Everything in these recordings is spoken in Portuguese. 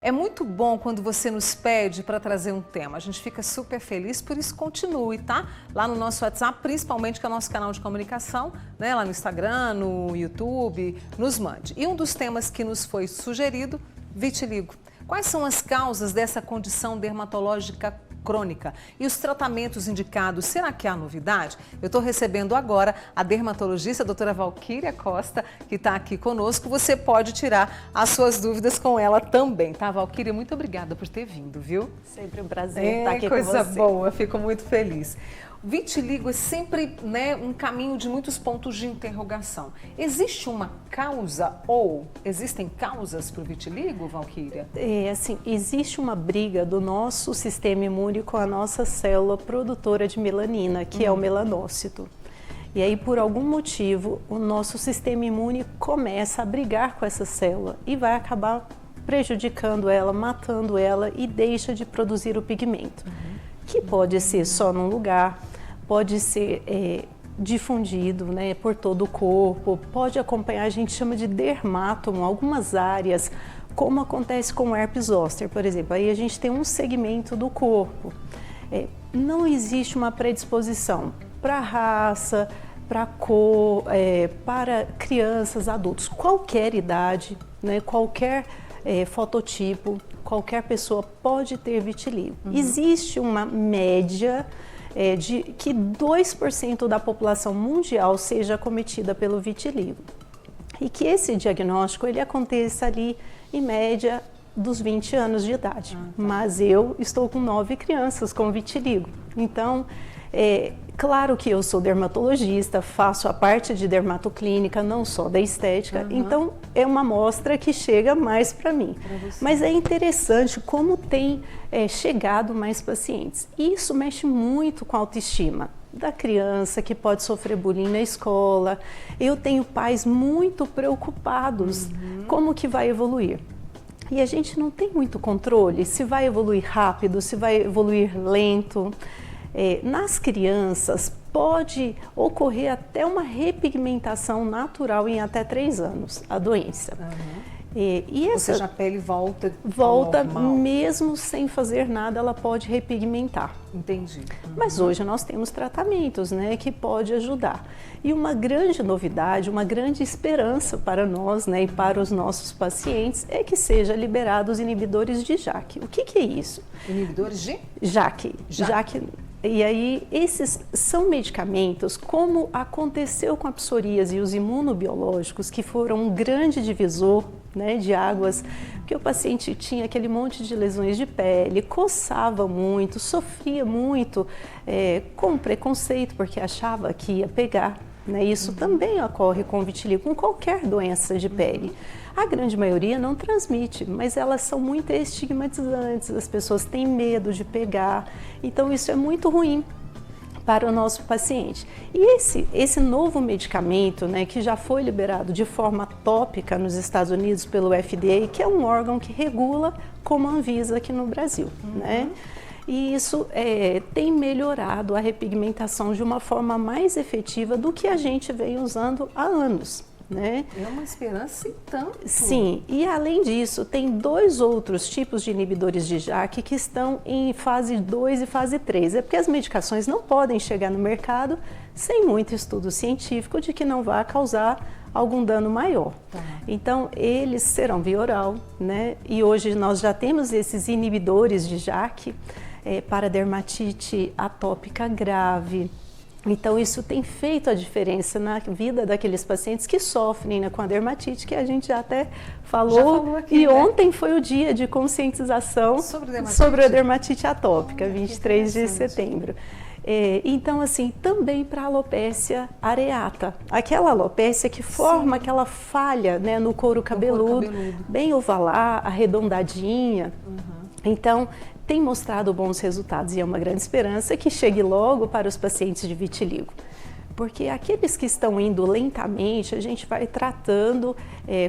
É muito bom quando você nos pede para trazer um tema. A gente fica super feliz, por isso continue, tá? Lá no nosso WhatsApp, principalmente que é o nosso canal de comunicação, né? Lá no Instagram, no YouTube, nos mande. E um dos temas que nos foi sugerido, vitiligo. Quais são as causas dessa condição dermatológica crônica e os tratamentos indicados? Será que há novidade? Eu estou recebendo agora a dermatologista, a doutora Valquíria Costa, que está aqui conosco. Você pode tirar as suas dúvidas com ela também, tá, Valquíria? Muito obrigada por ter vindo, viu? Sempre um prazer estar aqui com você. Coisa boa, fico muito feliz. Vitiligo é sempre, né, um caminho de muitos pontos de interrogação. Existe uma causa ou existem causas para o vitiligo, Valquíria? Assim, existe uma briga do nosso sistema imune com a nossa célula produtora de melanina, que é o melanócito. E aí, por algum motivo, o nosso sistema imune começa a brigar com essa célula e vai acabar prejudicando ela, matando ela e deixa de produzir o pigmento. Que pode ser só num lugar, pode ser difundido, né, por todo o corpo, pode acompanhar, a gente chama de dermátomo, algumas áreas, como acontece com o herpes zoster, por exemplo. Aí a gente tem um segmento do corpo. Não existe uma predisposição para raça, para cor, para crianças, adultos, qualquer idade, né, qualquer fototipo, qualquer pessoa pode ter vitiligo. Existe uma média de que 2% da população mundial seja acometida pelo vitiligo. E que esse diagnóstico ele aconteça ali, em média, dos 20 anos de idade. Mas eu estou com 9 crianças com vitiligo. Então, claro que eu sou dermatologista, faço a parte de dermatoclínica, não só da estética, então é uma amostra que chega mais para mim. Mas é interessante como tem chegado mais pacientes. Isso mexe muito com a autoestima da criança que pode sofrer bullying na escola. Eu tenho pais muito preocupados como que vai evoluir. E a gente não tem muito controle se vai evoluir rápido, se vai evoluir lento. Nas crianças pode ocorrer até uma repigmentação natural em até 3 anos, a doença. Ou seja, a pele volta ao normal. Mesmo sem fazer nada, ela pode repigmentar. Entendi. Mas hoje nós temos tratamentos, né, que pode ajudar. E uma grande novidade, uma grande esperança para nós, né, e para os nossos pacientes é que seja liberados inibidores de JAK. O que é isso? Inibidores de? JAK. E aí, esses são medicamentos, como aconteceu com a psoríase e os imunobiológicos, que foram um grande divisor, né, de águas, porque o paciente tinha aquele monte de lesões de pele, coçava muito, sofria muito com preconceito, porque achava que ia pegar. Né? Isso também ocorre com vitiligo, com qualquer doença de pele. A grande maioria não transmite, mas elas são muito estigmatizantes, as pessoas têm medo de pegar, então isso é muito ruim para o nosso paciente. E esse novo medicamento, né, que já foi liberado de forma tópica nos Estados Unidos pelo FDA, que é um órgão que regula como a Anvisa aqui no Brasil, né? E isso tem melhorado a repigmentação de uma forma mais efetiva do que a gente vem usando há anos. Né? É uma esperança e tanto. Sim, e além disso, tem 2 outros tipos de inibidores de JAK que estão em fase 2 e fase 3. É porque as medicações não podem chegar no mercado sem muito estudo científico de que não vai causar algum dano maior. Então, eles serão via oral, né? E hoje nós já temos esses inibidores de JAK para dermatite atópica grave. Então, isso tem feito a diferença na vida daqueles pacientes que sofrem, né, com a dermatite, que a gente já até falou aqui, e ontem foi o dia de conscientização sobre a dermatite atópica, 23 de setembro. Então, assim, também para a alopécia areata, aquela alopécia que forma aquela falha, né, no couro cabeludo, bem ovalar, arredondadinha. Então, tem mostrado bons resultados e é uma grande esperança que chegue logo para os pacientes de vitiligo. Porque aqueles que estão indo lentamente, a gente vai tratando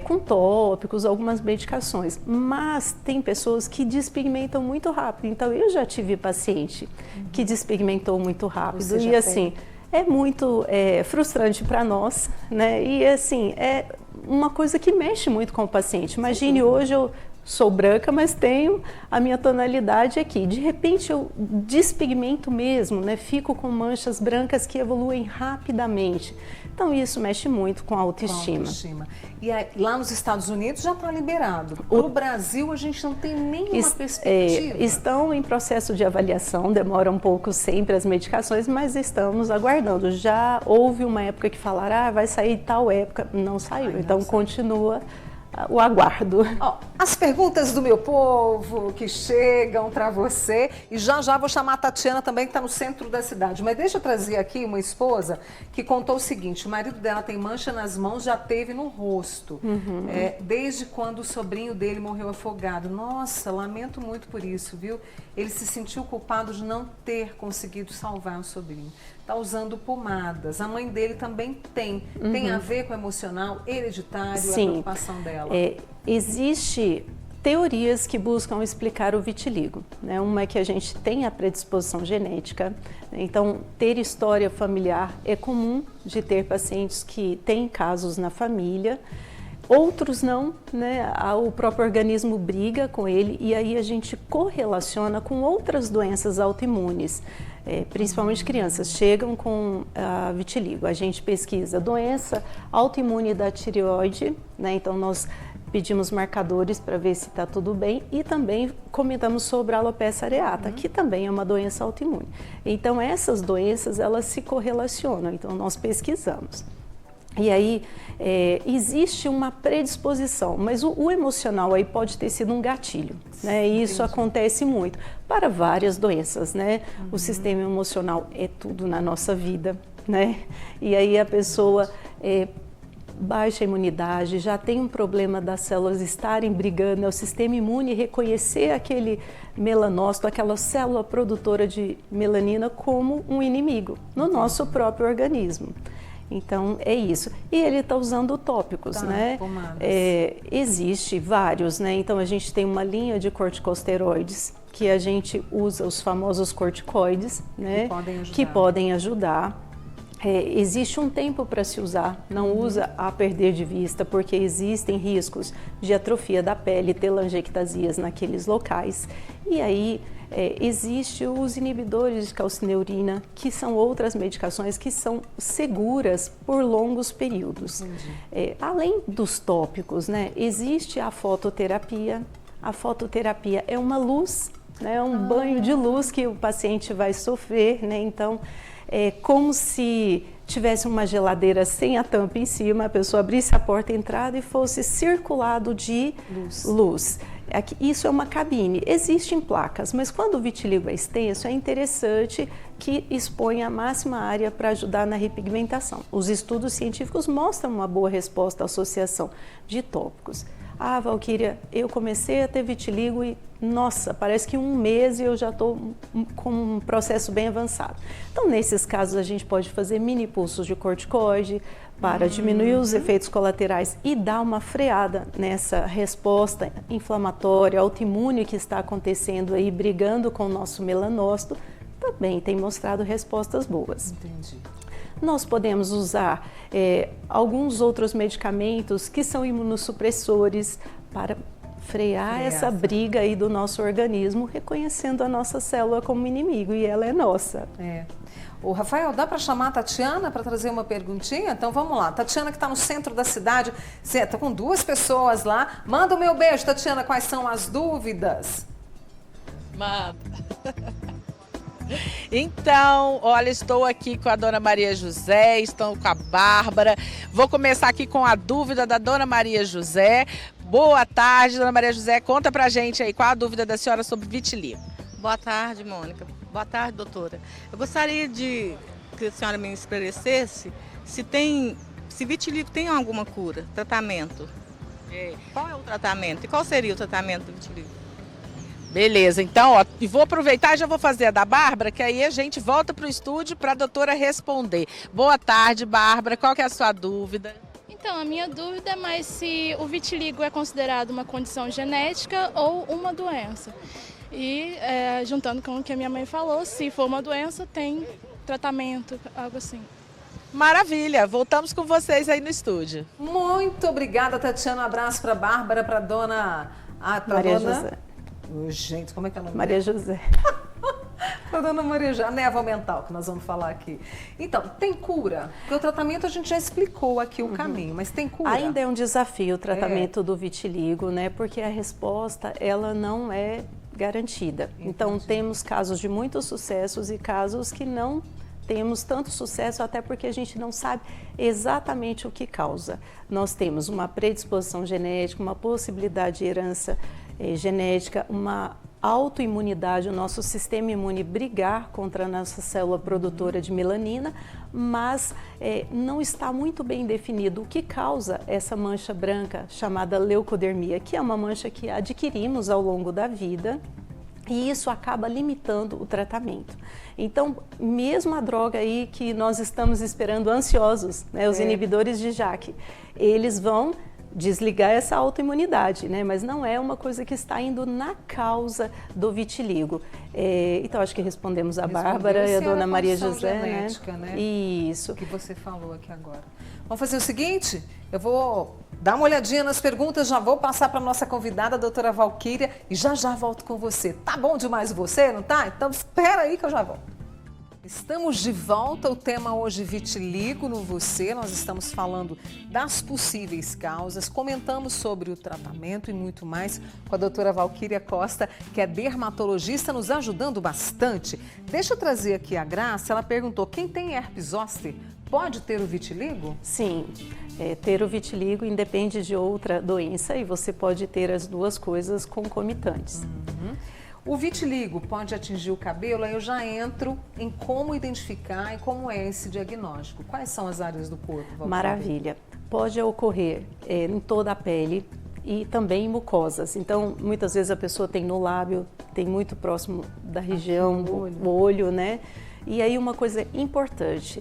com tópicos, algumas medicações. Mas tem pessoas que despigmentam muito rápido. Então, eu já tive paciente que despigmentou muito rápido. E assim, é muito frustrante para nós, né? E assim, é uma coisa que mexe muito com o paciente. Imagine hoje eu sou branca, mas tenho a minha tonalidade aqui. De repente eu despigmento mesmo, né? Fico com manchas brancas que evoluem rapidamente. Então isso mexe muito com a autoestima. E aí, lá nos Estados Unidos já está liberado. No Brasil a gente não tem nenhuma perspectiva. Estão em processo de avaliação, demora um pouco sempre as medicações, mas estamos aguardando. Já houve uma época que falaram, vai sair tal época, não saiu, então continua o aguardo. As perguntas do meu povo que chegam para você, e já vou chamar a Tatiana também, que está no centro da cidade, mas deixa eu trazer aqui uma esposa que contou o seguinte: o marido dela tem mancha nas mãos, já teve no rosto, desde quando o sobrinho dele morreu afogado. Nossa, lamento muito por isso, viu? Ele se sentiu culpado de não ter conseguido salvar o sobrinho. Está usando pomadas. A mãe dele também tem. Tem a ver com o emocional, hereditário, Sim. a preocupação dela? Existe teorias que buscam explicar o vitiligo, né? Uma é que a gente tem a predisposição genética, então ter história familiar é comum de ter pacientes que têm casos na família. Outros não, né? O próprio organismo briga com ele e aí a gente correlaciona com outras doenças autoimunes. Principalmente crianças chegam com vitiligo. A gente pesquisa doença autoimune da tireoide, né? Então nós pedimos marcadores para ver se está tudo bem e também comentamos sobre a alopecia areata, que também é uma doença autoimune. Então essas doenças elas se correlacionam, então nós pesquisamos. E aí existe uma predisposição, mas o emocional aí pode ter sido um gatilho, né? E isso acontece muito para várias doenças, né? O sistema emocional é tudo na nossa vida, né? E aí a pessoa baixa imunidade, já tem um problema das células estarem brigando, é o sistema imune reconhecer aquele melanócito, aquela célula produtora de melanina como um inimigo no nosso próprio organismo. Então, é isso. E ele está usando tópicos, né? Existe vários, né? Então, a gente tem uma linha de corticosteroides que a gente usa, os famosos corticoides, né? Que podem ajudar. Existe um tempo para se usar, não usa a perder de vista, porque existem riscos de atrofia da pele, telangiectasias naqueles locais. E aí existe os inibidores de calcineurina, que são outras medicações que são seguras por longos períodos. Além dos tópicos, né, existe a fototerapia. A fototerapia é uma luz, né, um banho de luz que o paciente vai sofrer, né, então é como se tivesse uma geladeira sem a tampa em cima, a pessoa abrisse a porta, entrada e fosse circulado de luz. Isso é uma cabine. Existem placas, mas quando o vitiligo é extenso, é interessante que exponha a máxima área para ajudar na repigmentação. Os estudos científicos mostram uma boa resposta à associação de tópicos. Valquíria, eu comecei a ter vitiligo e, nossa, parece que 1 mês e eu já estou com um processo bem avançado. Então, nesses casos, a gente pode fazer mini pulsos de corticoide para diminuir os efeitos colaterais e dar uma freada nessa resposta inflamatória, autoimune que está acontecendo aí, brigando com o nosso melanócito, também tem mostrado respostas boas. Entendi. Nós podemos usar alguns outros medicamentos que são imunossupressores para frear essa briga aí do nosso organismo, reconhecendo a nossa célula como inimigo e ela é nossa. O Rafael, dá para chamar a Tatiana para trazer uma perguntinha? Então vamos lá. Tatiana que está no centro da cidade, está com 2 pessoas lá. Manda o meu beijo, Tatiana, quais são as dúvidas? Manda. Então, olha, estou aqui com a dona Maria José, estou com a Bárbara. Vou começar aqui com a dúvida da dona Maria José. Boa tarde, dona Maria José. Conta pra gente aí qual a dúvida da senhora sobre vitiligo. Boa tarde, Mônica. Boa tarde, doutora. Eu gostaria de que a senhora me esclarecesse se vitiligo tem alguma cura, tratamento. Qual é o tratamento e qual seria o tratamento do vitiligo? Beleza, então, e vou aproveitar e já vou fazer a da Bárbara, que aí a gente volta para o estúdio para a doutora responder. Boa tarde, Bárbara, qual que é a sua dúvida? Então, a minha dúvida é mais se o vitiligo é considerado uma condição genética ou uma doença. E, juntando com o que a minha mãe falou, se for uma doença, tem tratamento, algo assim. Maravilha, voltamos com vocês aí no estúdio. Muito obrigada, Tatiana. Um abraço para a Bárbara, para a dona Ah, pra Maria dona... José. Gente, como é que é o nome Maria dela? José. A dona Maria José, a névoa mental que nós vamos falar aqui. Então, tem cura? Porque o tratamento a gente já explicou aqui o caminho, mas tem cura? Ainda é um desafio o tratamento do vitiligo, né? Porque a resposta, ela não é garantida. Então, temos casos de muitos sucessos e casos que não temos tanto sucesso, até porque a gente não sabe exatamente o que causa. Nós temos uma predisposição genética, uma possibilidade de herança genética, uma autoimunidade, o nosso sistema imune brigar contra a nossa célula produtora de melanina, mas não está muito bem definido o que causa essa mancha branca chamada leucodermia, que é uma mancha que adquirimos ao longo da vida. E isso acaba limitando o tratamento. Então, mesmo a droga aí que nós estamos esperando ansiosos, né, os inibidores de JAK, eles vão desligar essa autoimunidade, né? Mas não é uma coisa que está indo na causa do vitiligo. Então, acho que respondemos a Bárbara e a dona Maria José, genética, né? Isso. O que você falou aqui agora. Vamos fazer o seguinte, eu vou dar uma olhadinha nas perguntas, já vou passar para a nossa convidada, a doutora Valquíria, e já volto com você. Tá bom demais você, não tá? Então, espera aí que eu já volto. Estamos de volta, o tema hoje vitiligo no você, nós estamos falando das possíveis causas, comentamos sobre o tratamento e muito mais com a doutora Valquíria Costa, que é dermatologista, nos ajudando bastante. Deixa eu trazer aqui a Graça, ela perguntou, quem tem herpes zoster pode ter o vitiligo? Sim, ter o vitiligo independe de outra doença e você pode ter as duas coisas concomitantes. O vitiligo pode atingir o cabelo, aí eu já entro em como identificar e como é esse diagnóstico. Quais são as áreas do corpo, Valquíria? Maravilha. Pode ocorrer em toda a pele e também em mucosas. Então, muitas vezes a pessoa tem no lábio, tem muito próximo da região do olho, né? E aí uma coisa importante,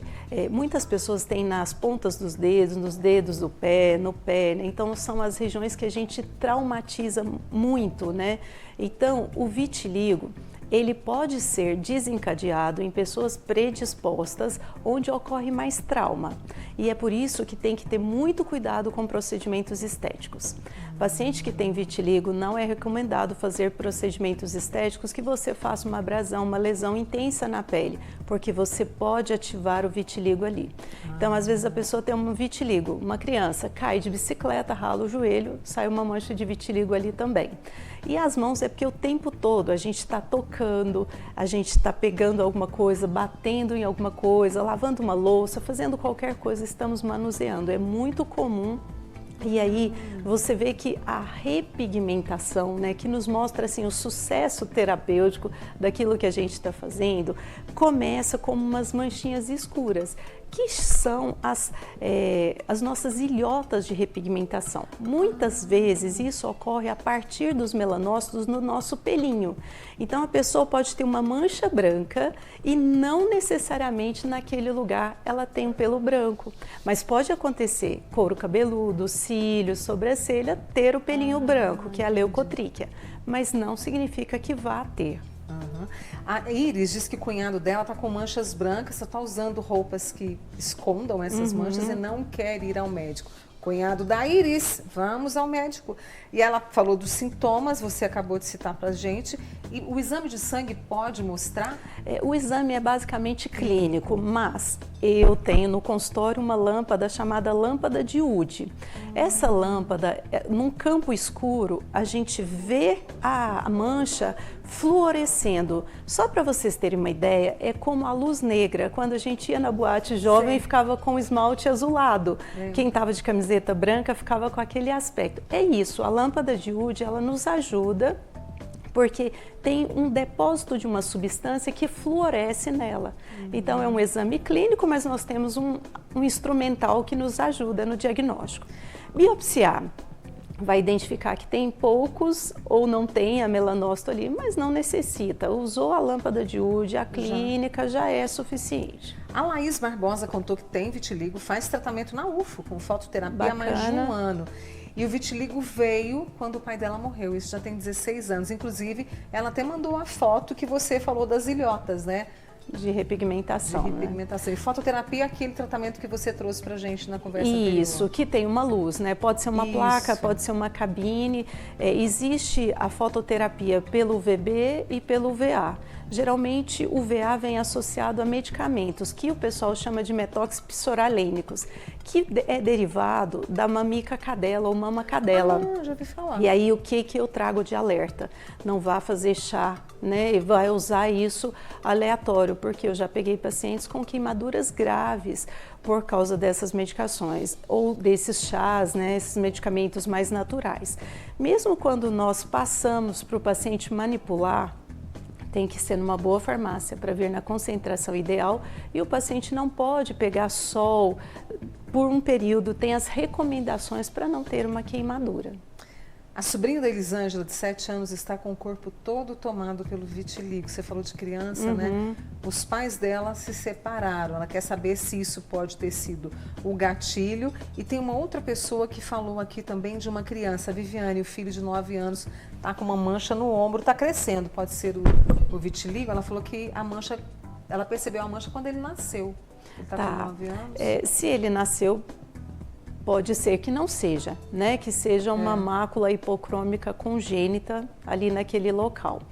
muitas pessoas têm nas pontas dos dedos, nos dedos do pé, no pé, né? Então são as regiões que a gente traumatiza muito, né? Então o vitiligo, ele pode ser desencadeado em pessoas predispostas, onde ocorre mais trauma. E é por isso que tem que ter muito cuidado com procedimentos estéticos. Paciente que tem vitiligo, não é recomendado fazer procedimentos estéticos que você faça uma abrasão, uma lesão intensa na pele, porque você pode ativar o vitiligo ali. Então, às vezes a pessoa tem um vitiligo, uma criança cai de bicicleta, rala o joelho, sai uma mancha de vitiligo ali também. E as mãos é porque o tempo todo a gente está tocando, a gente está pegando alguma coisa, batendo em alguma coisa, lavando uma louça, fazendo qualquer coisa, estamos manuseando. É muito comum. E aí você vê que a repigmentação, né, que nos mostra assim, o sucesso terapêutico daquilo que a gente está fazendo, começa como umas manchinhas escuras, que são as nossas ilhotas de repigmentação. Muitas vezes isso ocorre a partir dos melanócitos no nosso pelinho. Então a pessoa pode ter uma mancha branca e não necessariamente naquele lugar ela tem um pelo branco. Mas pode acontecer couro cabeludo, cílios, sobrancelha, ter o pelinho branco, que é a leucotríquea. Mas não significa que vá ter. A Iris diz que o cunhado dela está com manchas brancas, só está usando roupas que escondam essas manchas e não quer ir ao médico. Cunhado da Iris, vamos ao médico. E ela falou dos sintomas, você acabou de citar para a gente. E o exame de sangue pode mostrar? O exame é basicamente clínico, mas eu tenho no consultório uma lâmpada chamada lâmpada de Wood. Essa lâmpada, num campo escuro, a gente vê a mancha fluorescendo. Só para vocês terem uma ideia, é como a luz negra, quando a gente ia na boate jovem e ficava com o esmalte azulado. Quem estava de camiseta branca ficava com aquele aspecto. É isso, a lâmpada de Wood, ela nos ajuda porque tem um depósito de uma substância que fluoresce nela. Então é um exame clínico, mas nós temos um instrumental que nos ajuda no diagnóstico. Biopsiar vai identificar que tem poucos ou não tem a melanócito ali, mas não necessita. Usou a lâmpada de Wood, a clínica já é suficiente. A Laís Barbosa contou que tem vitiligo, faz tratamento na UFO, com fototerapia há mais de um ano. E o vitiligo veio quando o pai dela morreu, isso já tem 16 anos. Inclusive, ela até mandou a foto que você falou das ilhotas, né? de repigmentação. De repigmentação. E fototerapia é aquele tratamento que você trouxe pra gente na conversa anterior. Isso, que tem uma luz, né? Pode ser uma placa, pode ser uma cabine. Existe a fototerapia pelo VB e pelo VA. Geralmente o VA vem associado a medicamentos que o pessoal chama de metoxipsoralênicos, que é derivado da mamica cadela ou mama cadela. Ah, já ouvi falar. E aí o que eu trago de alerta? Não vá fazer chá, né? E vai usar isso aleatório, porque eu já peguei pacientes com queimaduras graves por causa dessas medicações ou desses chás, né? Esses medicamentos mais naturais. Mesmo quando nós passamos para o paciente manipular, tem que ser numa boa farmácia para vir na concentração ideal e o paciente não pode pegar sol por um período, tem as recomendações para não ter uma queimadura. A sobrinha da Elisângela, de 7 anos, está com o corpo todo tomado pelo vitiligo. Você falou de criança, né? Os pais dela se separaram. Ela quer saber se isso pode ter sido o gatilho. E tem uma outra pessoa que falou aqui também de uma criança, a Viviane, o filho de 9 anos, está com uma mancha no ombro, está crescendo. Pode ser o vitiligo. Ela falou que a mancha, ela percebeu a mancha quando ele nasceu. Ele está com 9 anos. Se ele nasceu, pode ser que não seja, né? Que seja uma mácula hipocrômica congênita ali naquele local.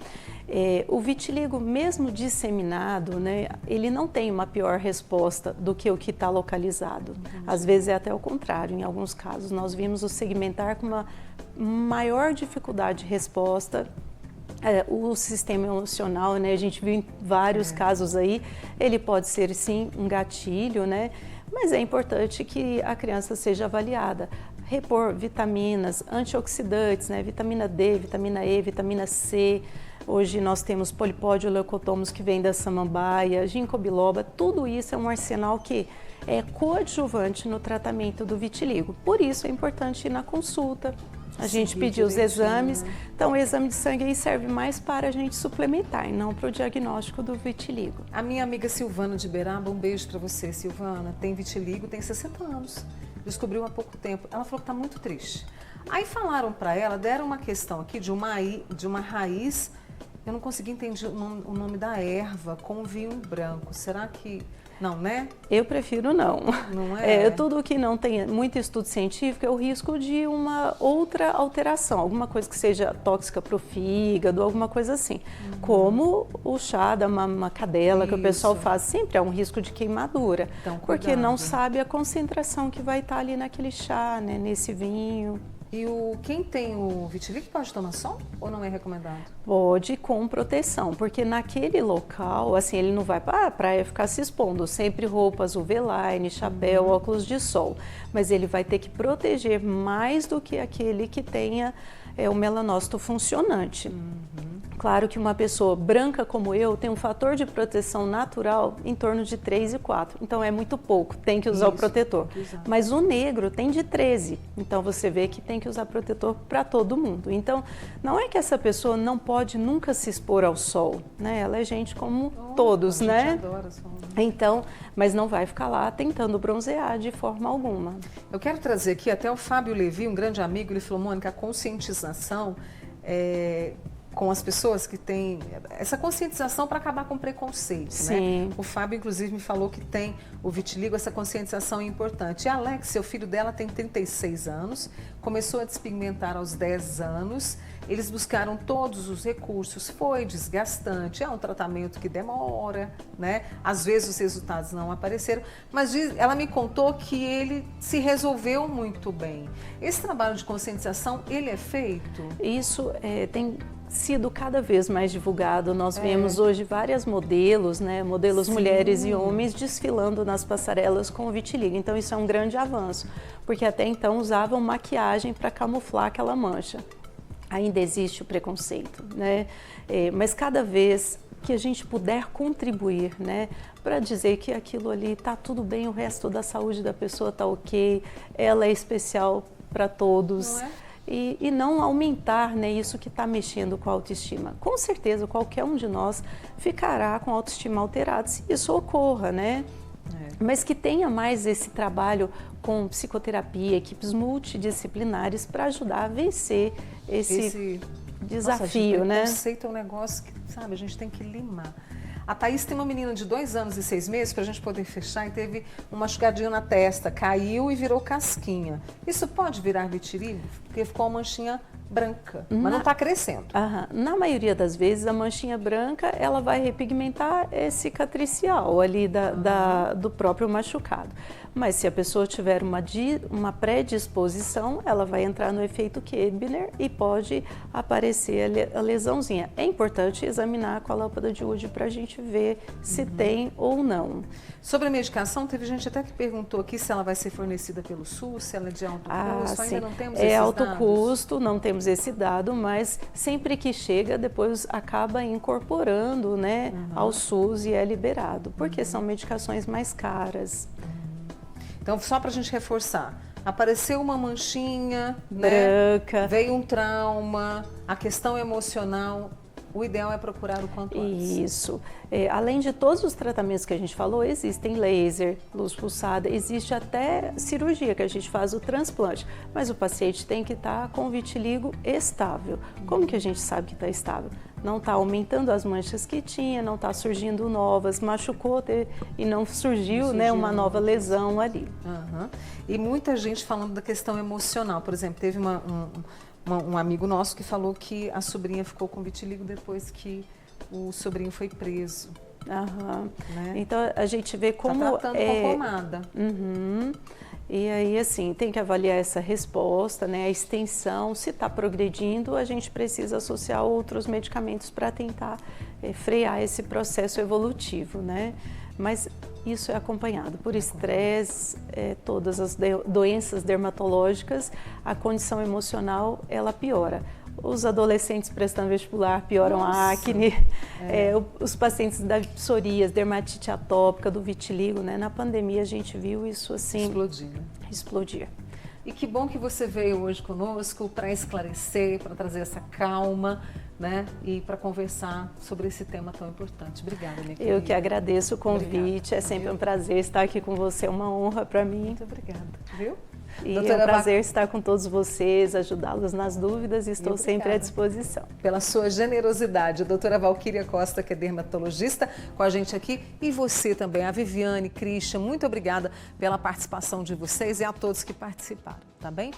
O vitiligo, mesmo disseminado, né, ele não tem uma pior resposta do que o que está localizado. Às vezes é até o contrário, em alguns casos. Nós vimos o segmentar com uma maior dificuldade de resposta. O sistema emocional, né, a gente viu em vários casos aí, ele pode ser sim um gatilho, né? Mas é importante que a criança seja avaliada. Repor vitaminas, antioxidantes, né? Vitamina D, vitamina E, vitamina C. Hoje nós temos polipódio leucotomos que vem da samambaia, ginkgo biloba. Tudo isso é um arsenal que é coadjuvante no tratamento do vitiligo. Por isso é importante ir na consulta. A gente pediu os exames. Então, o exame de sangue aí serve mais para a gente suplementar e não para o diagnóstico do vitiligo. A minha amiga Silvana de Beraba, um beijo para você, Silvana, tem vitiligo, tem 60 anos. Descobriu há pouco tempo. Ela falou que está muito triste. Aí falaram para ela, deram uma questão aqui de uma raiz, eu não consegui entender o nome da erva, com vinho branco. Será que... Não, né? Eu prefiro não. Não é? Tudo que não tem muito estudo científico é o risco de uma outra alteração, alguma coisa que seja tóxica para o fígado, alguma coisa assim. Como o chá da mama cadela que o pessoal faz, sempre há um risco de queimadura, Então, porque não sabe a concentração que vai estar ali naquele chá, né, nesse vinho. E quem tem o vitiligo pode tomar sol ou não é recomendado? Pode, com proteção, porque naquele local, assim, ele não vai para a praia ficar se expondo, sempre roupas UV-line, chapéu, óculos de sol, mas ele vai ter que proteger mais do que aquele que tenha o melanócito funcionante. Claro que uma pessoa branca como eu tem um fator de proteção natural em torno de 3 e 4, então é muito pouco, tem que usar o protetor. Mas o negro tem de 13, então você vê que tem que usar protetor para todo mundo. Então, não é que essa pessoa não pode nunca se expor ao sol, né? Ela é gente como todos, né? Adora sol. Então, mas não vai ficar lá tentando bronzear de forma alguma. Eu quero trazer aqui até o Fábio Levi, um grande amigo, ele falou, Mônica, a conscientização com as pessoas que têm essa conscientização para acabar com preconceito, né? O Fábio, inclusive, me falou que tem o vitiligo, essa conscientização é importante. E a Alexia, o filho dela, tem 36 anos, começou a despigmentar aos 10 anos, eles buscaram todos os recursos, foi desgastante, é um tratamento que demora, né? Às vezes os resultados não apareceram, mas ela me contou que ele se resolveu muito bem. Esse trabalho de conscientização, ele é feito? Isso tem sido cada vez mais divulgado. Nós vemos hoje vários modelos, né? Modelos mulheres e homens desfilando nas passarelas com o vitiligo. Então isso é um grande avanço, porque até então usavam maquiagem para camuflar aquela mancha. Ainda existe o preconceito, né? Mas cada vez que a gente puder contribuir, né, para dizer que aquilo ali está tudo bem, o resto da saúde da pessoa está ok, ela é especial para todos. Não é? E não aumentar, né, isso que está mexendo com a autoestima. Com certeza, qualquer um de nós ficará com a autoestima alterada se isso ocorra, né? Mas que tenha mais esse trabalho com psicoterapia, equipes multidisciplinares para ajudar a vencer esse desafio, né? O né? preconceito é um negócio que, sabe, a gente tem que limar. A Thaís tem uma menina de 2 anos e 6 meses, para a gente poder fechar, e teve um machucadinho na testa, caiu e virou casquinha. Isso pode virar vitiligo? Porque ficou uma manchinha branca, mas não está crescendo. Na maioria das vezes, a manchinha branca, ela vai repigmentar cicatricial ali do próprio machucado. Mas se a pessoa tiver uma predisposição, ela vai entrar no efeito Koebner e pode aparecer a lesãozinha. É importante examinar com a lâmpada de Wood para a gente ver se tem ou não. Sobre a medicação, teve gente até que perguntou aqui se ela vai ser fornecida pelo SUS, se ela é de alto custo, ainda não temos esses alto dados? Custo, não temos esse dado, mas sempre que chega, depois acaba incorporando, né, ao SUS e é liberado, porque são medicações mais caras. Então, só para a gente reforçar, apareceu uma manchinha, branca, né? Veio um trauma, a questão emocional, o ideal é procurar o quanto antes. Isso. Além de todos os tratamentos que a gente falou, existem laser, luz pulsada, existe até cirurgia que a gente faz o transplante, mas o paciente tem que estar com o vitiligo estável. Como que a gente sabe que está estável? Não está aumentando as manchas que tinha, não está surgindo novas, machucou e não surgiu, né, uma nova lesão ali. E muita gente falando da questão emocional. Por exemplo, teve um amigo nosso que falou que a sobrinha ficou com vitiligo depois que o sobrinho foi preso. Né? Então a gente vê como tá tratando com pomada. E aí, assim, tem que avaliar essa resposta, né? A extensão, se está progredindo, a gente precisa associar outros medicamentos para tentar frear esse processo evolutivo, né? Mas isso é acompanhado por estresse, todas as doenças dermatológicas, a condição emocional, ela piora. Os adolescentes prestando vestibular pioram a acne, os pacientes da psoríase, dermatite atópica, do vitiligo, né? Na pandemia a gente viu isso assim explodir. E que bom que você veio hoje conosco para esclarecer, para trazer essa calma, né? E para conversar sobre esse tema tão importante. Obrigada, minha querida. Eu que agradeço o convite, é sempre um prazer estar aqui com você, é uma honra para mim. Muito obrigada, viu? E é um prazer estar com todos vocês, ajudá-los nas dúvidas e estou sempre à disposição. Pela sua generosidade. A doutora Valquíria Costa, que é dermatologista, com a gente aqui. E você também, a Viviane, Christian, muito obrigada pela participação de vocês e a todos que participaram, tá bem?